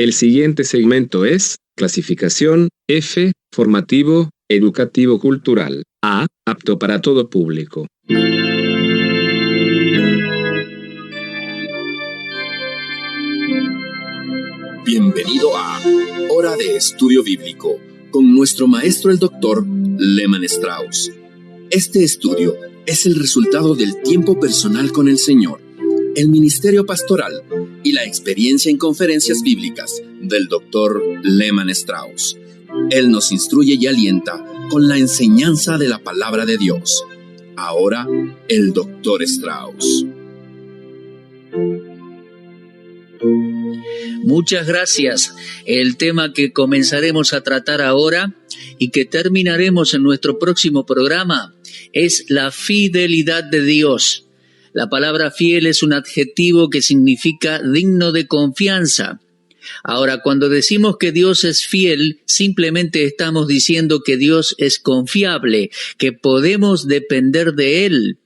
El siguiente segmento es clasificación F, formativo, educativo cultural. A, apto para todo público. Bienvenido a Hora de Estudio Bíblico con nuestro maestro el Dr. Lehman Strauss. Este estudio es el resultado del tiempo personal con el Señor, el ministerio pastoral y la experiencia en conferencias bíblicas del Dr. Lehman Strauss. Él nos instruye y alienta con la enseñanza de la palabra de Dios. Ahora, el Dr. Strauss. Muchas gracias. El tema que comenzaremos a tratar ahora y que terminaremos en nuestro próximo programa es la fidelidad de Dios. La palabra fiel es un adjetivo que significa digno de confianza. Ahora, cuando decimos que Dios es fiel, simplemente estamos diciendo que Dios es confiable, que podemos depender de Él.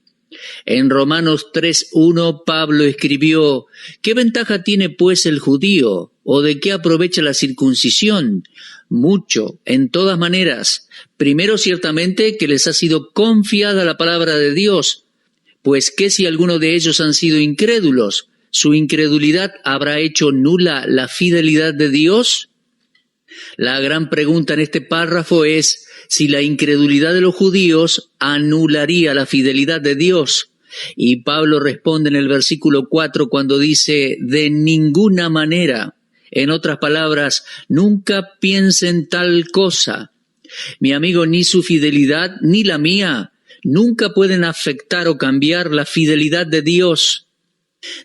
En Romanos 3:1 Pablo escribió: ¿qué ventaja tiene pues el judío? ¿O de qué aprovecha la circuncisión? Mucho, en todas maneras. Primero, ciertamente, que les ha sido confiada la palabra de Dios. Pues ¿qué si alguno de ellos han sido incrédulos? ¿Su incredulidad habrá hecho nula la fidelidad de Dios? La gran pregunta en este párrafo es si la incredulidad de los judíos anularía la fidelidad de Dios. Y Pablo responde en el versículo 4 cuando dice: de ninguna manera. En otras palabras, nunca piensen tal cosa. Mi amigo, ni su fidelidad ni la mía nunca pueden afectar o cambiar la fidelidad de Dios.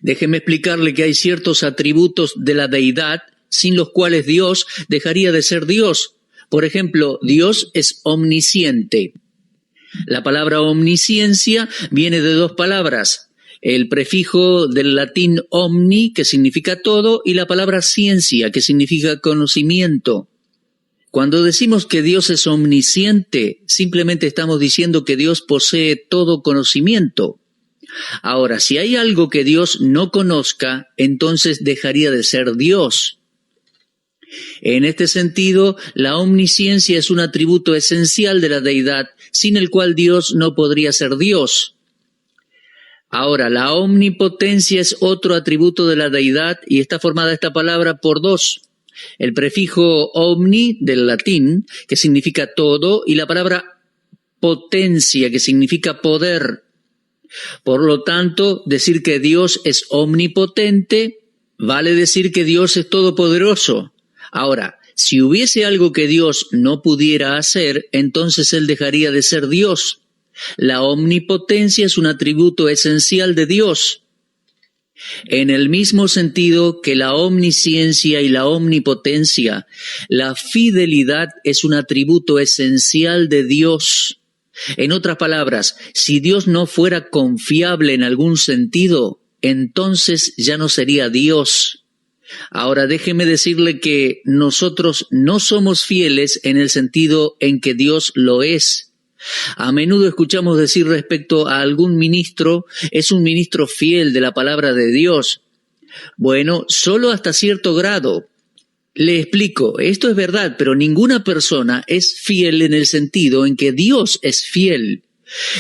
Déjeme explicarle que hay ciertos atributos de la deidad sin los cuales Dios dejaría de ser Dios. Por ejemplo, Dios es omnisciente. La palabra omnisciencia viene de dos palabras: el prefijo del latín omni, que significa todo, y la palabra ciencia, que significa conocimiento. Cuando decimos que Dios es omnisciente, simplemente estamos diciendo que Dios posee todo conocimiento. Ahora, si hay algo que Dios no conozca, entonces dejaría de ser Dios. En este sentido, la omnisciencia es un atributo esencial de la deidad, sin el cual Dios no podría ser Dios. Ahora, la omnipotencia es otro atributo de la deidad y está formada esta palabra por dos: el prefijo omni del latín, que significa todo, y la palabra potencia, que significa poder. Por lo tanto, decir que Dios es omnipotente vale decir que Dios es todopoderoso. Ahora, si hubiese algo que Dios no pudiera hacer, entonces Él dejaría de ser Dios. La omnipotencia es un atributo esencial de Dios. En el mismo sentido que la omnisciencia y la omnipotencia, la fidelidad es un atributo esencial de Dios. En otras palabras, si Dios no fuera confiable en algún sentido, entonces ya no sería Dios. Ahora déjeme decirle que nosotros no somos fieles en el sentido en que Dios lo es. A menudo escuchamos decir respecto a algún ministro: es un ministro fiel de la palabra de Dios. Bueno, solo hasta cierto grado. Le explico, esto es verdad, pero ninguna persona es fiel en el sentido en que Dios es fiel.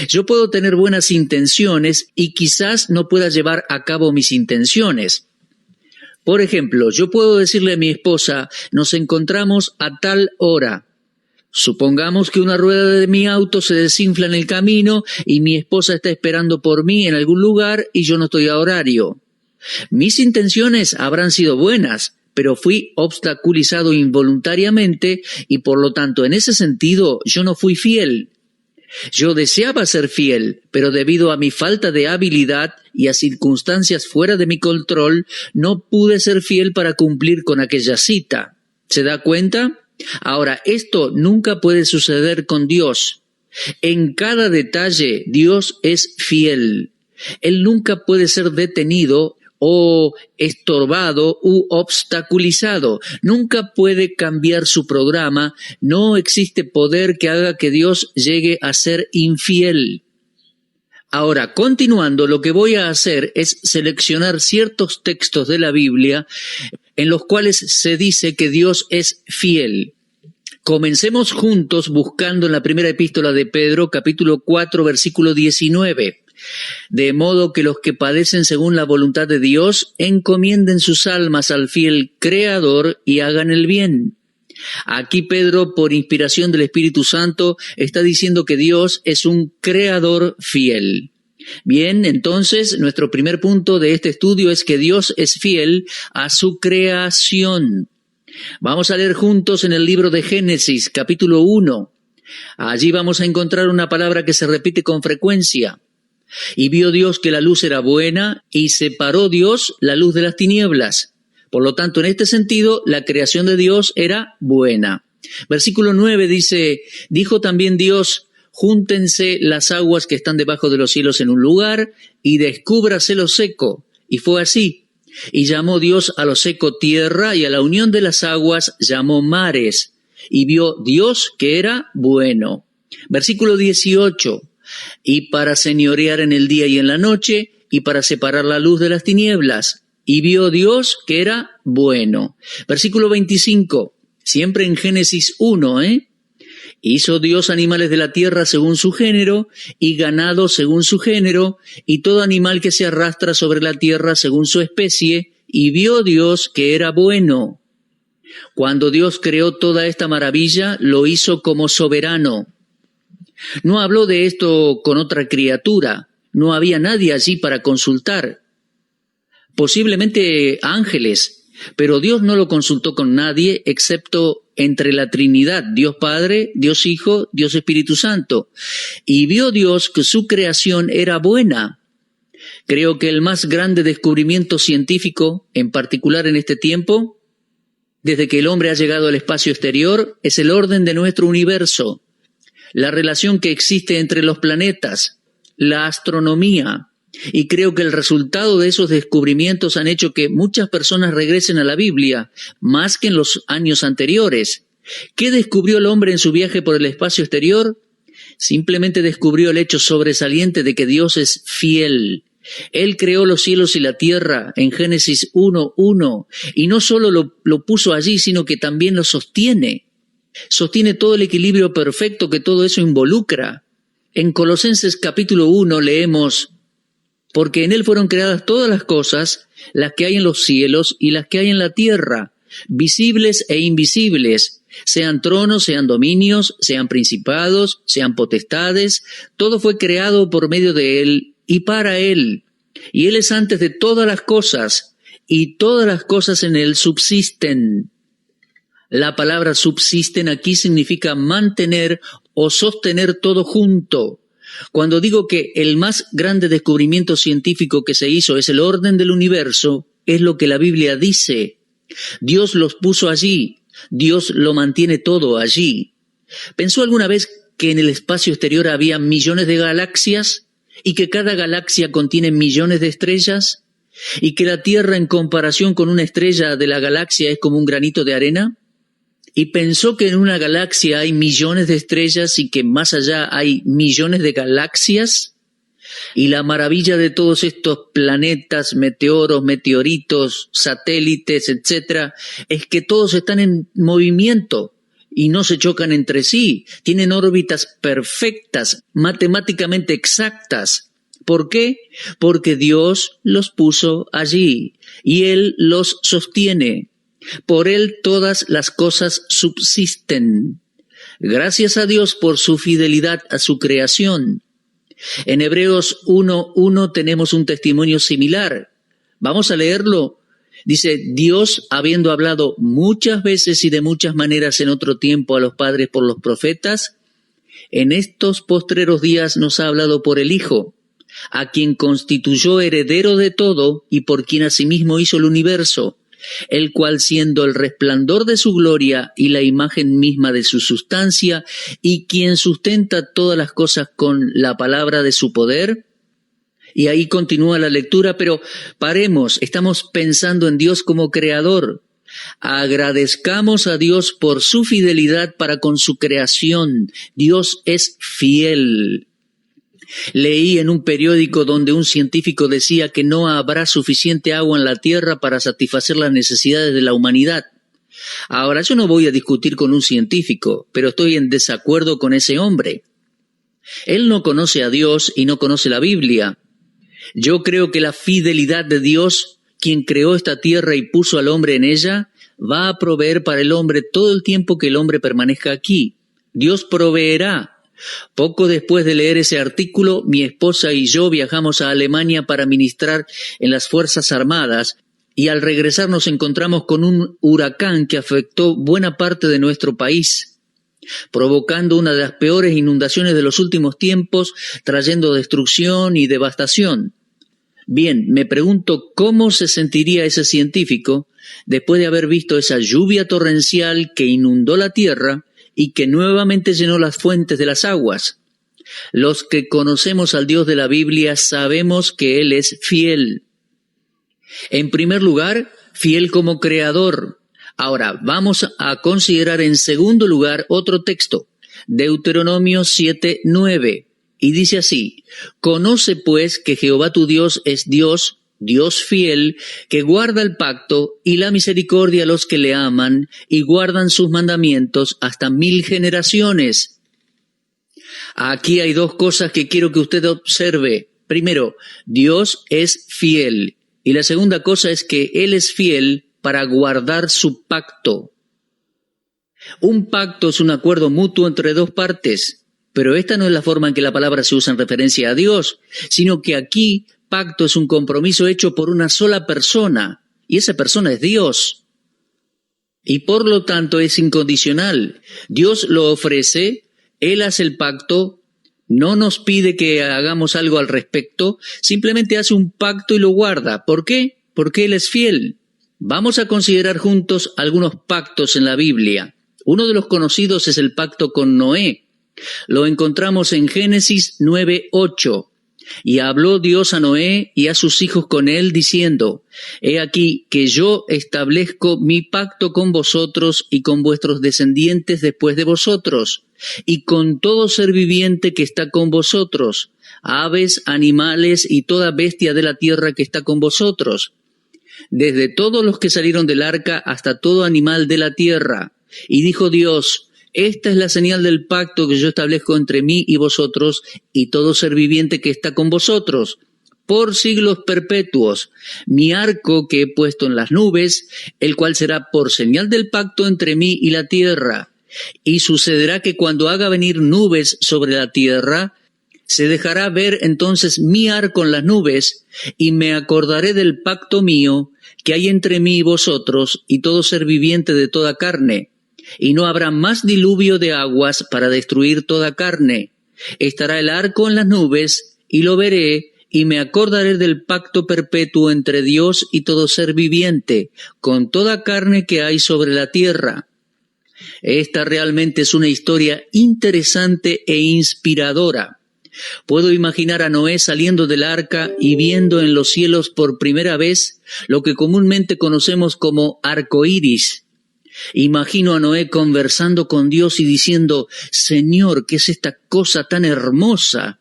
Yo puedo tener buenas intenciones y quizás no pueda llevar a cabo mis intenciones. Por ejemplo, yo puedo decirle a mi esposa: nos encontramos a tal hora. Supongamos que una rueda de mi auto se desinfla en el camino y mi esposa está esperando por mí en algún lugar y yo no estoy a horario. Mis intenciones habrán sido buenas, pero fui obstaculizado involuntariamente y por lo tanto en ese sentido yo no fui fiel. Yo deseaba ser fiel, pero debido a mi falta de habilidad y a circunstancias fuera de mi control, no pude ser fiel para cumplir con aquella cita. ¿Se da cuenta? Ahora, esto nunca puede suceder con Dios. En cada detalle, Dios es fiel. Él nunca puede ser detenido o estorbado u obstaculizado. Nunca puede cambiar su programa. No existe poder que haga que Dios llegue a ser infiel. Ahora, continuando, lo que voy a hacer es seleccionar ciertos textos de la Biblia en los cuales se dice que Dios es fiel. Comencemos juntos buscando en la primera epístola de Pedro, capítulo 4, versículo 19. De modo que los que padecen según la voluntad de Dios, encomienden sus almas al fiel Creador y hagan el bien. Aquí Pedro, por inspiración del Espíritu Santo, está diciendo que Dios es un Creador fiel. Bien, entonces, nuestro primer punto de este estudio es que Dios es fiel a su creación. Vamos a leer juntos en el libro de Génesis, capítulo 1. Allí vamos a encontrar una palabra que se repite con frecuencia. Y vio Dios que la luz era buena, y separó Dios la luz de las tinieblas. Por lo tanto, en este sentido, la creación de Dios era buena. Versículo 9 dice, dijo también Dios, júntense las aguas que están debajo de los cielos en un lugar, y descúbrase lo seco. Y fue así. Y llamó Dios a lo seco tierra, y a la unión de las aguas llamó mares. Y vio Dios que era bueno. Versículo 18. Y para señorear en el día y en la noche, y para separar la luz de las tinieblas. Y vio Dios que era bueno. Versículo 25, siempre en Génesis 1, Hizo Dios animales de la tierra según su género, y ganado según su género, y todo animal que se arrastra sobre la tierra según su especie, y vio Dios que era bueno. Cuando Dios creó toda esta maravilla, lo hizo como soberano. No habló de esto con otra criatura, no había nadie allí para consultar. Posiblemente ángeles, pero Dios no lo consultó con nadie excepto entre la Trinidad, Dios Padre, Dios Hijo, Dios Espíritu Santo. Y vio Dios que su creación era buena. Creo que el más grande descubrimiento científico, en particular en este tiempo, desde que el hombre ha llegado al espacio exterior, es el orden de nuestro universo. La relación que existe entre los planetas, la astronomía, y creo que el resultado de esos descubrimientos han hecho que muchas personas regresen a la Biblia, más que en los años anteriores. ¿Qué descubrió el hombre en su viaje por el espacio exterior? Simplemente descubrió el hecho sobresaliente de que Dios es fiel. Él creó los cielos y la tierra en Génesis 1:1, y no solo lo puso allí, sino que también lo sostiene. Sostiene todo el equilibrio perfecto que todo eso involucra. En Colosenses capítulo 1 leemos, porque en él fueron creadas todas las cosas, las que hay en los cielos y las que hay en la tierra, visibles e invisibles, sean tronos, sean dominios, sean principados, sean potestades, todo fue creado por medio de él y para él. Y él es antes de todas las cosas, y todas las cosas en él subsisten. La palabra subsisten aquí significa mantener o sostener todo junto. Cuando digo que el más grande descubrimiento científico que se hizo es el orden del universo, es lo que la Biblia dice. Dios los puso allí, Dios lo mantiene todo allí. ¿Pensó alguna vez que en el espacio exterior había millones de galaxias y que cada galaxia contiene millones de estrellas? ¿Y que la Tierra en comparación con una estrella de la galaxia es como un granito de arena? ¿Y pensó que en una galaxia hay millones de estrellas y que más allá hay millones de galaxias? Y la maravilla de todos estos planetas, meteoros, meteoritos, satélites, etcétera, es que todos están en movimiento y no se chocan entre sí. Tienen órbitas perfectas, matemáticamente exactas. ¿Por qué? Porque Dios los puso allí y Él los sostiene. Por Él todas las cosas subsisten. Gracias a Dios por su fidelidad a su creación. En Hebreos 1:1 tenemos un testimonio similar. Vamos a leerlo. Dice, Dios, habiendo hablado muchas veces y de muchas maneras en otro tiempo a los padres por los profetas, en estos postreros días nos ha hablado por el Hijo, a quien constituyó heredero de todo y por quien asimismo hizo el universo, el cual siendo el resplandor de su gloria y la imagen misma de su sustancia, y quien sustenta todas las cosas con la palabra de su poder. Y ahí continúa la lectura, pero paremos, estamos pensando en Dios como creador. Agradezcamos a Dios por su fidelidad para con su creación. Dios es fiel. Leí en un periódico donde un científico decía que no habrá suficiente agua en la Tierra para satisfacer las necesidades de la humanidad. Ahora, yo no voy a discutir con un científico, pero estoy en desacuerdo con ese hombre. Él no conoce a Dios y no conoce la Biblia. Yo creo que la fidelidad de Dios, quien creó esta tierra y puso al hombre en ella, va a proveer para el hombre todo el tiempo que el hombre permanezca aquí. Dios proveerá. Poco después de leer ese artículo, mi esposa y yo viajamos a Alemania para ministrar en las Fuerzas Armadas, y al regresar nos encontramos con un huracán que afectó buena parte de nuestro país, provocando una de las peores inundaciones de los últimos tiempos, trayendo destrucción y devastación. Bien, me pregunto cómo se sentiría ese científico después de haber visto esa lluvia torrencial que inundó la tierra y que nuevamente llenó las fuentes de las aguas. Los que conocemos al Dios de la Biblia sabemos que Él es fiel. En primer lugar, fiel como creador. Ahora, vamos a considerar en segundo lugar otro texto, Deuteronomio 7:9, y dice así: Conoce pues que Jehová tu Dios es Dios, Dios fiel, que guarda el pacto y la misericordia a los que le aman y guardan sus mandamientos hasta 1000 generaciones. Aquí hay dos cosas que quiero que usted observe. Primero, Dios es fiel. Y la segunda cosa es que Él es fiel para guardar su pacto. Un pacto es un acuerdo mutuo entre dos partes, pero esta no es la forma en que la palabra se usa en referencia a Dios, sino que aquí pacto es un compromiso hecho por una sola persona, y esa persona es Dios. Y por lo tanto es incondicional. Dios lo ofrece, Él hace el pacto, no nos pide que hagamos algo al respecto, simplemente hace un pacto y lo guarda. ¿Por qué? Porque Él es fiel. Vamos a considerar juntos algunos pactos en la Biblia. Uno de los conocidos es el pacto con Noé. Lo encontramos en Génesis 9:8. Y habló Dios a Noé y a sus hijos con él, diciendo: He aquí que yo establezco mi pacto con vosotros y con vuestros descendientes después de vosotros, y con todo ser viviente que está con vosotros, aves, animales y toda bestia de la tierra que está con vosotros, desde todos los que salieron del arca hasta todo animal de la tierra. Y dijo Dios: Esta es la señal del pacto que yo establezco entre mí y vosotros y todo ser viviente que está con vosotros, por siglos perpetuos. Mi arco que he puesto en las nubes, el cual será por señal del pacto entre mí y la tierra. Y sucederá que cuando haga venir nubes sobre la tierra, se dejará ver entonces mi arco en las nubes, y me acordaré del pacto mío que hay entre mí y vosotros y todo ser viviente de toda carne. Y no habrá más diluvio de aguas para destruir toda carne. Estará el arco en las nubes, y lo veré, y me acordaré del pacto perpetuo entre Dios y todo ser viviente, con toda carne que hay sobre la tierra. Esta realmente es una historia interesante e inspiradora. Puedo imaginar a Noé saliendo del arca y viendo en los cielos por primera vez lo que comúnmente conocemos como arco iris. Imagino a Noé conversando con Dios y diciendo: Señor, ¿qué es esta cosa tan hermosa?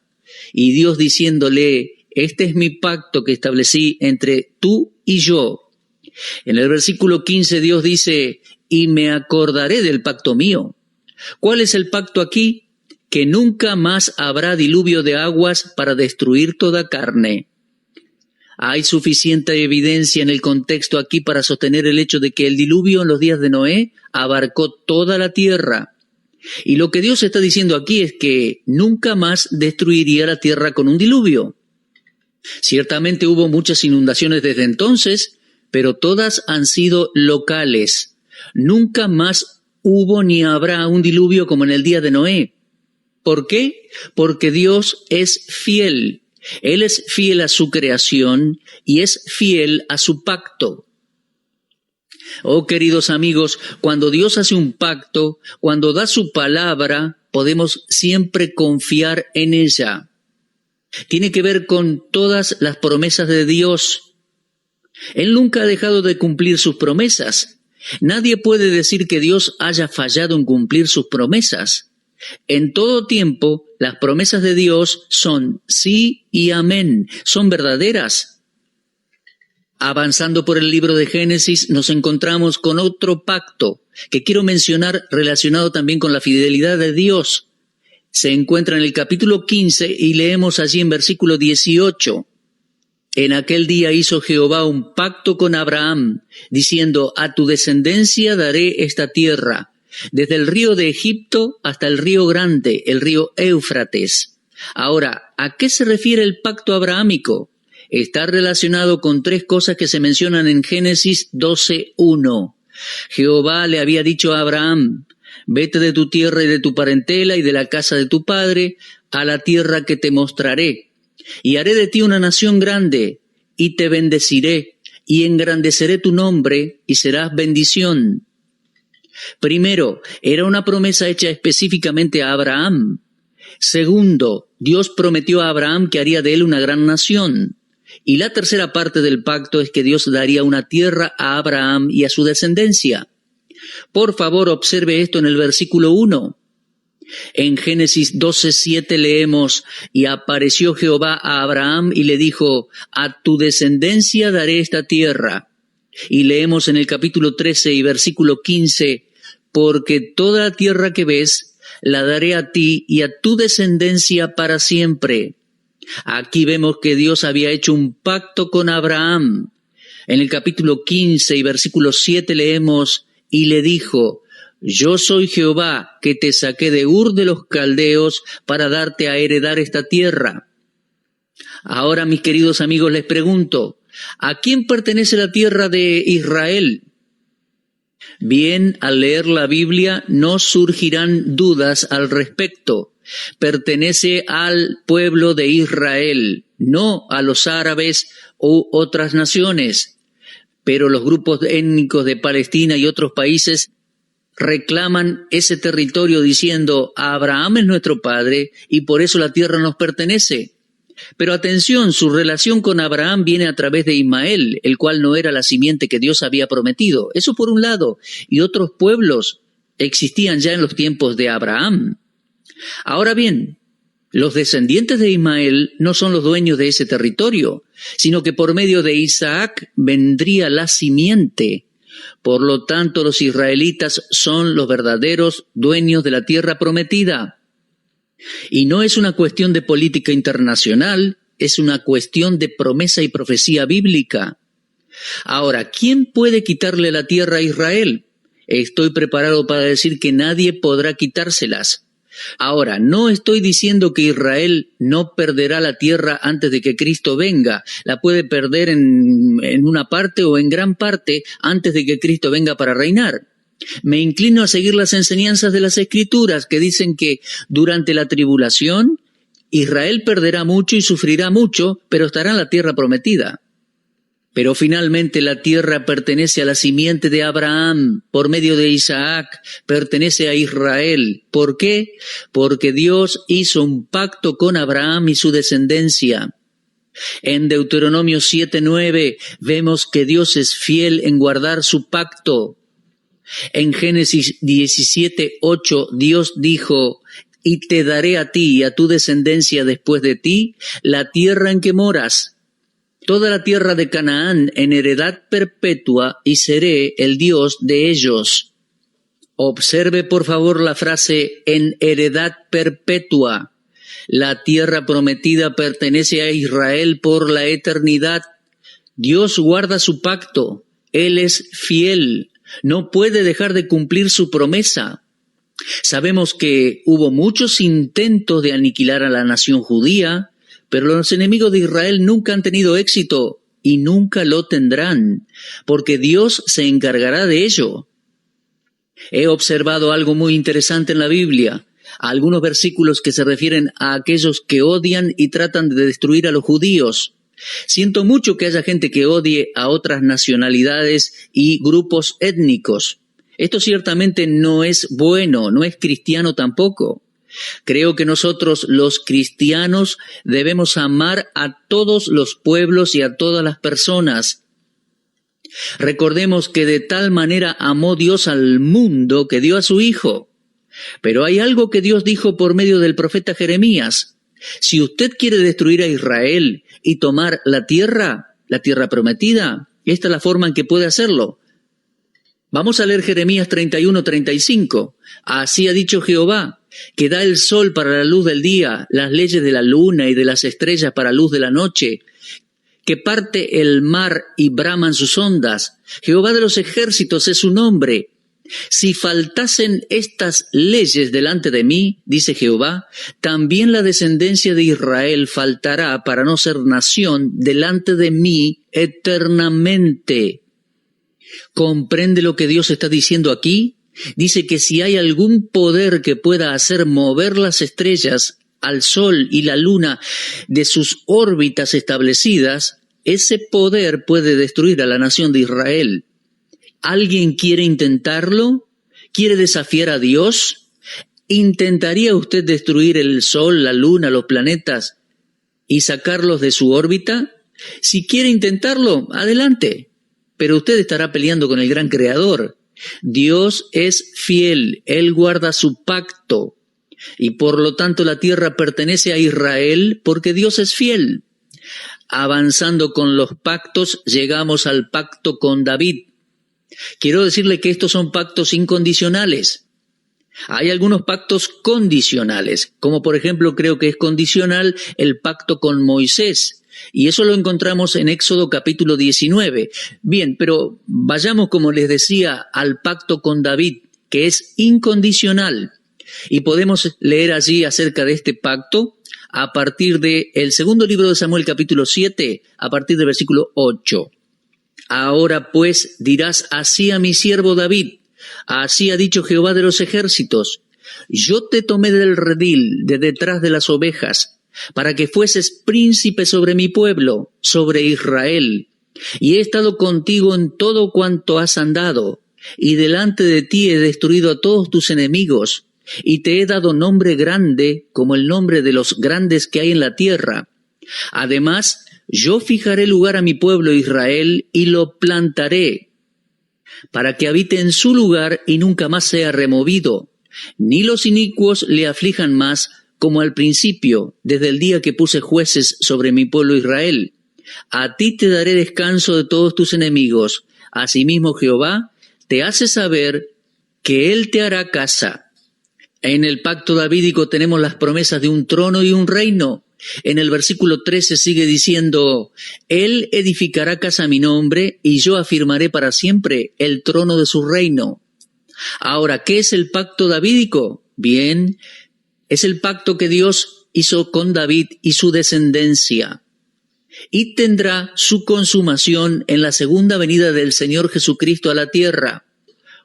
Y Dios diciéndole: Este es mi pacto que establecí entre tú y yo. En el versículo 15 Dios dice: Y me acordaré del pacto mío. ¿Cuál es el pacto aquí? Que nunca más habrá diluvio de aguas para destruir toda carne. Hay suficiente evidencia en el contexto aquí para sostener el hecho de que el diluvio en los días de Noé abarcó toda la tierra. Y lo que Dios está diciendo aquí es que nunca más destruiría la tierra con un diluvio. Ciertamente hubo muchas inundaciones desde entonces, pero todas han sido locales. Nunca más hubo ni habrá un diluvio como en el día de Noé. ¿Por qué? Porque Dios es fiel. Él es fiel a su creación y es fiel a su pacto. Oh, queridos amigos, cuando Dios hace un pacto, cuando da su palabra, podemos siempre confiar en ella. Tiene que ver con todas las promesas de Dios. Él nunca ha dejado de cumplir sus promesas. Nadie puede decir que Dios haya fallado en cumplir sus promesas. En todo tiempo, las promesas de Dios son sí y amén, son verdaderas. Avanzando por el libro de Génesis, nos encontramos con otro pacto que quiero mencionar relacionado también con la fidelidad de Dios. Se encuentra en el capítulo 15 y leemos allí en versículo 18. En aquel día hizo Jehová un pacto con Abraham, diciendo: a tu descendencia daré esta tierra, desde el río de Egipto hasta el río grande, el río Éufrates. Ahora, ¿a qué se refiere el pacto abrahámico? Está relacionado con tres cosas que se mencionan en Génesis 12:1. Jehová le había dicho a Abraham: vete de tu tierra y de tu parentela y de la casa de tu padre a la tierra que te mostraré, y haré de ti una nación grande, y te bendeciré, y engrandeceré tu nombre, y serás bendición. Primero, era una promesa hecha específicamente a Abraham. Segundo, Dios prometió a Abraham que haría de él una gran nación. Y la tercera parte del pacto es que Dios daría una tierra a Abraham y a su descendencia. Por favor, observe esto en el versículo 1. En Génesis 12:7 leemos: y apareció Jehová a Abraham y le dijo: a tu descendencia daré esta tierra. Y leemos en el capítulo 13 y versículo 15: porque toda la tierra que ves la daré a ti y a tu descendencia para siempre. Aquí vemos que Dios había hecho un pacto con Abraham. En el capítulo 15 y versículo 7 leemos: y le dijo: yo soy Jehová que te saqué de Ur de los Caldeos para darte a heredar esta tierra. Ahora, mis queridos amigos, les pregunto, ¿a quién pertenece la tierra de Israel? Bien, al leer la Biblia no surgirán dudas al respecto. Pertenece al pueblo de Israel, no a los árabes u otras naciones. Pero los grupos étnicos de Palestina y otros países reclaman ese territorio diciendo: Abraham es nuestro padre y por eso la tierra nos pertenece. Pero atención, su relación con Abraham viene a través de Ismael, el cual no era la simiente que Dios había prometido. Eso por un lado. Y otros pueblos existían ya en los tiempos de Abraham. Ahora bien, los descendientes de Ismael no son los dueños de ese territorio, sino que por medio de Isaac vendría la simiente. Por lo tanto, los israelitas son los verdaderos dueños de la tierra prometida. Y no es una cuestión de política internacional, es una cuestión de promesa y profecía bíblica. Ahora, ¿quién puede quitarle la tierra a Israel? Estoy preparado para decir que nadie podrá quitárselas. Ahora, no estoy diciendo que Israel no perderá la tierra antes de que Cristo venga. La puede perder en una parte o en gran parte antes de que Cristo venga para reinar. Me inclino a seguir las enseñanzas de las Escrituras que dicen que durante la tribulación Israel perderá mucho y sufrirá mucho, pero estará en la tierra prometida. Pero finalmente la tierra pertenece a la simiente de Abraham, por medio de Isaac, pertenece a Israel. ¿Por qué? Porque Dios hizo un pacto con Abraham y su descendencia. En Deuteronomio 7:9 vemos que Dios es fiel en guardar su pacto. En Génesis 17:8 Dios dijo: y te daré a ti y a tu descendencia después de ti la tierra en que moras, toda la tierra de Canaán en heredad perpetua, y seré el Dios de ellos. Observe por favor la frase en heredad perpetua. La tierra prometida pertenece a Israel por la eternidad. Dios guarda su pacto. Él es fiel. No puede dejar de cumplir su promesa. Sabemos que hubo muchos intentos de aniquilar a la nación judía, pero los enemigos de Israel nunca han tenido éxito y nunca lo tendrán, porque Dios se encargará de ello. He observado algo muy interesante en la Biblia, algunos versículos que se refieren a aquellos que odian y tratan de destruir a los judíos. Siento mucho que haya gente que odie a otras nacionalidades y grupos étnicos. Esto ciertamente no es bueno, no es cristiano tampoco. Creo que nosotros los cristianos debemos amar a todos los pueblos y a todas las personas. Recordemos que de tal manera amó Dios al mundo que dio a su Hijo. Pero hay algo que Dios dijo por medio del profeta Jeremías. Si usted quiere destruir a Israel y tomar la tierra prometida, esta es la forma en que puede hacerlo. Vamos a leer Jeremías 31:35. Así ha dicho Jehová, que da el sol para la luz del día, las leyes de la luna y de las estrellas para luz de la noche, que parte el mar y braman sus ondas. Jehová de los ejércitos es su nombre. Si faltasen estas leyes delante de mí, dice Jehová, también la descendencia de Israel faltará para no ser nación delante de mí eternamente. ¿Comprende lo que Dios está diciendo aquí? Dice que si hay algún poder que pueda hacer mover las estrellas, al sol y la luna de sus órbitas establecidas, ese poder puede destruir a la nación de Israel. ¿Alguien quiere intentarlo? ¿Quiere desafiar a Dios? ¿Intentaría usted destruir el sol, la luna, los planetas y sacarlos de su órbita? Si quiere intentarlo, adelante. Pero usted estará peleando con el gran creador. Dios es fiel, Él guarda su pacto. Y por lo tanto la tierra pertenece a Israel porque Dios es fiel. Avanzando con los pactos, llegamos al pacto con David. Quiero decirle que estos son pactos incondicionales. Hay algunos pactos condicionales, como por ejemplo creo que es condicional el pacto con Moisés, y eso lo encontramos en Éxodo capítulo 19. Bien, pero vayamos, como les decía, al pacto con David, que es incondicional, y podemos leer allí acerca de este pacto a partir del segundo libro de Samuel capítulo 7, a partir del versículo 8. Ahora pues dirás así a mi siervo David, así ha dicho Jehová de los ejércitos, yo te tomé del redil de detrás de las ovejas, para que fueses príncipe sobre mi pueblo, sobre Israel, y he estado contigo en todo cuanto has andado, y delante de ti he destruido a todos tus enemigos, y te he dado nombre grande como el nombre de los grandes que hay en la tierra. Además, yo fijaré lugar a mi pueblo Israel y lo plantaré, para que habite en su lugar y nunca más sea removido, ni los inicuos le aflijan más como al principio, desde el día que puse jueces sobre mi pueblo Israel. A ti te daré descanso de todos tus enemigos. Asimismo Jehová te hace saber que Él te hará casa. En el pacto davídico tenemos las promesas de un trono y un reino. En el versículo 13 sigue diciendo, Él edificará casa a mi nombre y yo afirmaré para siempre el trono de su reino. Ahora, ¿qué es el pacto davídico? Bien, es el pacto que Dios hizo con David y su descendencia. Y tendrá su consumación en la segunda venida del Señor Jesucristo a la tierra.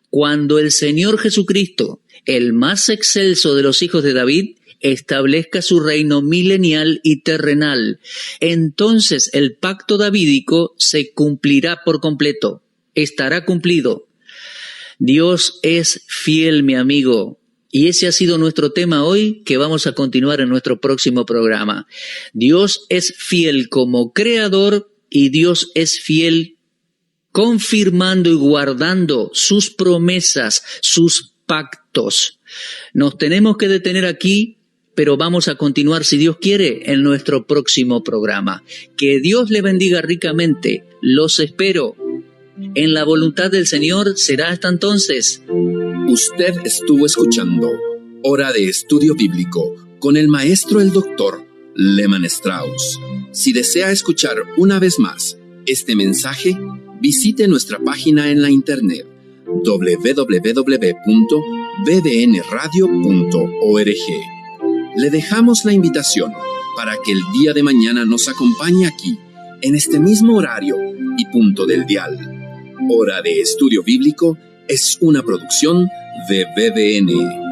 Cuando el Señor Jesucristo, el más excelso de los hijos de David, establezca su reino milenial y terrenal, entonces el pacto davídico se cumplirá por completo, estará cumplido. Dios es fiel, mi amigo, y ese ha sido nuestro tema hoy, que vamos a continuar en nuestro próximo programa. Dios es fiel como creador y Dios es fiel confirmando y guardando sus promesas, sus pactos. Nos tenemos que detener aquí, pero vamos a continuar, si Dios quiere, en nuestro próximo programa. Que Dios le bendiga ricamente. Los espero. En la voluntad del Señor será hasta entonces. Usted estuvo escuchando Hora de Estudio Bíblico con el maestro el doctor Lehman Strauss. Si desea escuchar una vez más este mensaje, visite nuestra página en la internet www.bbnradio.org. Le dejamos la invitación para que el día de mañana nos acompañe aquí, en este mismo horario y punto del dial. Hora de Estudio Bíblico es una producción de BBN.